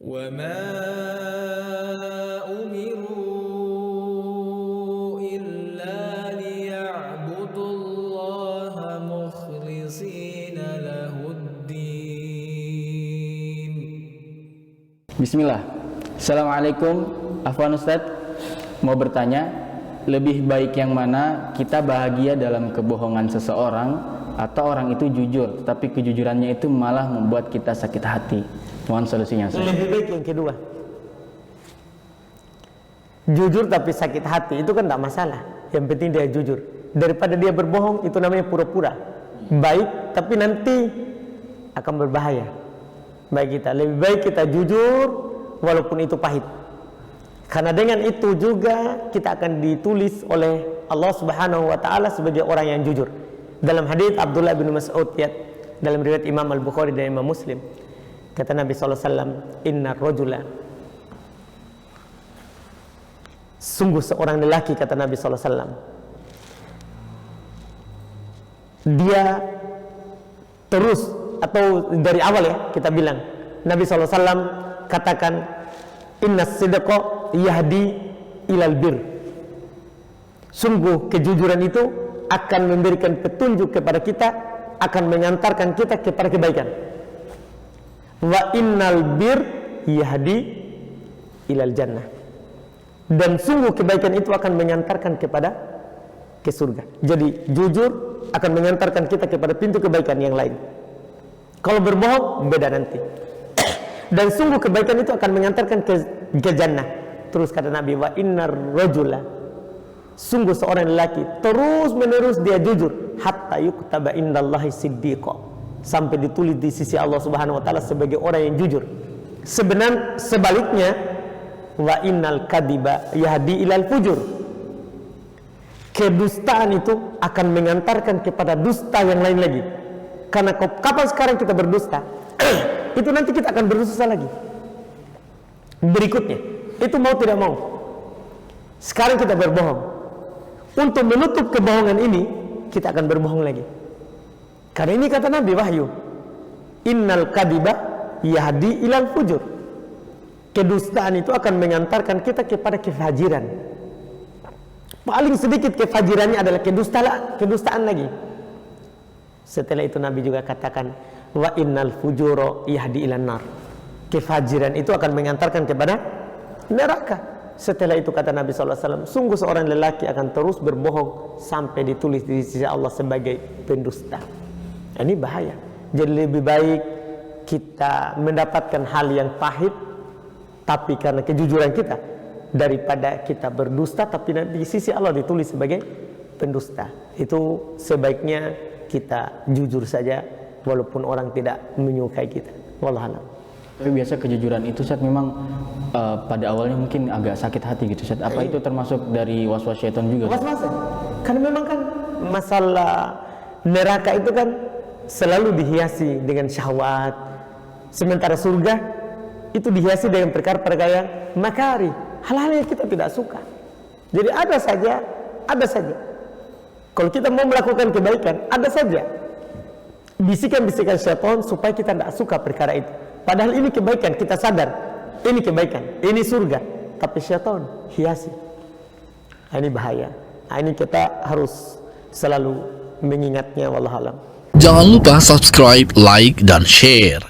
وما أمروا إلا ليعبدوا الله مخلصين له الدين. Bismillah. Assalamualaikum. Afwan Ustadz, mau bertanya, lebih baik yang mana, kita bahagia dalam kebohongan seseorang atau orang itu jujur tapi kejujurannya itu malah membuat kita sakit hati? Mohon solusinya, Ustaz. Lebih baik yang kedua. Jujur tapi sakit hati itu kan tidak masalah. Yang penting dia jujur. Daripada dia berbohong, itu namanya pura-pura. Baik tapi nanti akan berbahaya bagi kita. Lebih baik kita jujur walaupun itu pahit. Karena dengan itu juga kita akan ditulis oleh Allah Subhanahu wa taala sebagai orang yang jujur. Dalam hadits Abdullah bin Mas'ud ya, dalam riwayat Imam Al-Bukhari dan Imam Muslim, kata Nabi sallallahu alaihi wasallam, "Innar rajula", sungguh seorang lelaki, kata Nabi sallallahu alaihi wasallam, dia terus, atau dari awal ya kita bilang, Nabi sallallahu alaihi wasallam katakan, "Innas sidqa yahdi ilal bir", sungguh kejujuran itu akan memberikan petunjuk kepada kita, akan mengantarkan kita kepada kebaikan. Wa innal bir yahdi ilal jannah, dan sungguh kebaikan itu akan mengantarkan kepada ke surga. Jadi jujur akan mengantarkan kita kepada pintu kebaikan yang lain. Kalau berbohong beda nanti. Dan sungguh kebaikan itu akan mengantarkan ke jannah. Terus kata Nabi, wa innar rajula, sungguh seorang lelaki terus menerus dia jujur, hatta yuktaba indallahi siddiqa, sampai ditulis di sisi Allah Subhanahu wa taala sebagai orang yang jujur. Sebaliknya, wa innal kadiba yahdi ilal fujur, kedustaan itu akan mengantarkan kepada dusta yang lain lagi. Karena kapan sekarang kita berdusta, itu nanti kita akan berdosa lagi berikutnya. Itu mau tidak mau, sekarang kita berbohong. Untuk menutup kebohongan ini, kita akan berbohong lagi. Karena ini kata Nabi wahyu, innal kadiba yahdi ilal fujur, kedustaan itu akan mengantarkan kita kepada kefajiran. Paling sedikit kefajirannya adalah kedustaan lagi. Setelah itu Nabi juga katakan, wa innal fujuro yahdi ilan nar, kefajiran itu akan mengantarkan kepada neraka. Setelah itu kata Nabi SAW, sungguh seorang lelaki akan terus berbohong sampai ditulis di sisi Allah sebagai pendusta. Ini bahaya. Jadi lebih baik kita mendapatkan hal yang pahit tapi karena kejujuran kita, daripada kita berdusta tapi di sisi Allah ditulis sebagai pendusta. Itu sebaiknya kita jujur saja walaupun orang tidak menyukai kita. Wallahu a'lam. Tapi biasa kejujuran itu, Ustaz, memang pada awalnya mungkin agak sakit hati gitu, Ustaz. Apa itu termasuk dari waswas syaitan juga? Was-was. Karena memang kan masalah neraka itu kan selalu dihiasi dengan syahwat, sementara surga itu dihiasi dengan perkara-perkara yang makari, hal-hal yang kita tidak suka. Jadi ada saja. Kalau kita mau melakukan kebaikan, ada saja bisikan-bisikan syaitan supaya kita tidak suka perkara itu. Padahal ini kebaikan, kita sadar ini kebaikan, ini surga, tapi syaitan hiasi. Ini bahaya. Ini kita harus selalu mengingatnya. Wallahu a'lam. Jangan lupa subscribe, like, dan share.